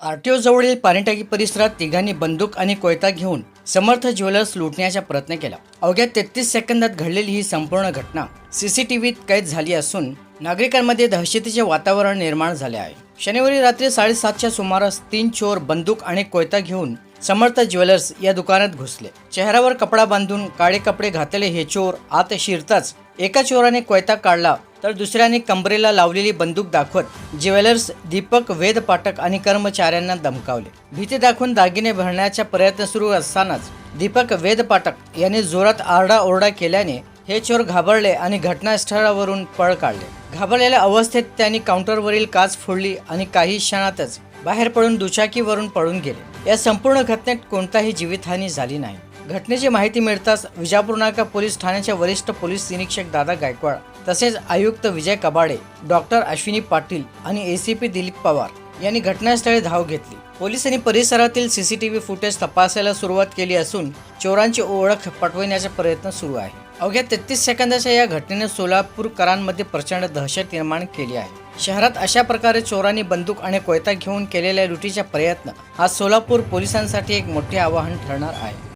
RTO जवळील पाणीटाकी परिसरात तिघांनी बंदूक आणि कोयता घेऊन समर्थ ज्वेलर्स लुटण्याचा प्रयत्न केला। अवघ्या 33 सेकंदात घडलेली ही संपूर्ण घटना सीसीटीव्हीत कैद झाली असून नागरिकांमध्ये दहशतीचे वातावरण निर्माण झाले आहे। शनिवारी रात्री 7:30च्या सुमारास 3 चोर बंदूक आणि कोयता घेऊन समर्थ ज्वेलर्स या दुकानात घुसले। चेहऱ्यावर कपडा बांधून काळे कपडे घातलेले हे चोर आत शिरताच एका चोराने कोयता काढला तर दुसऱ्याने कंबरेला लावलेली बंदूक दाखवत ज्वेलर्स दीपक वेद पाठक आणि कर्मचाऱ्यांना धमकावले। भीती दाखवून दागिने भरण्याचा प्रयत्न सुरू असतानाच दीपक वेद पाठक यांनी जोरात आरडाओरडा केल्याने हे चोर घाबरले आणि घटनास्थळावरून पळ काढले। घाबरलेल्या अवस्थेत त्यांनी काउंटरवरील काच फोडली आणि काही क्षणातच बाहेर पडून दुचाकीवरून पळून गेले। या संपूर्ण घटनेत कोणताही जीवितहानी झाली नाही। घटनेची माहिती मिळताच विजापूर नाका पोलीस ठाण्याचे वरिष्ठ पोलीस निरीक्षक दादा गायकवाड तसेच आयुक्त विजय कबाडे, डॉक्टर अश्विनी पाटील आणि एसीपी दिलीप पवार यांनी घटनास्थळी धाव घेतली। पोलिसांनी परिसरातील सीसीटीव्ही फुटेज तपासायला सुरुवात केली असून चोरांची ओळख पटवण्याचा प्रयत्न सुरू आहे। अवघ्या 33 सेकंदाच्या या घटनेने सोलापूरकरांमध्ये प्रचंड दहशत निर्माण केली आहे। शहरात अशा प्रकारे चोरांनी बंदूक आणि कोयता घेऊन केलेल्या लुटीचा प्रयत्न हा सोलापूर पोलिसांसाठी एक मोठे आव्हान ठरणार आहे।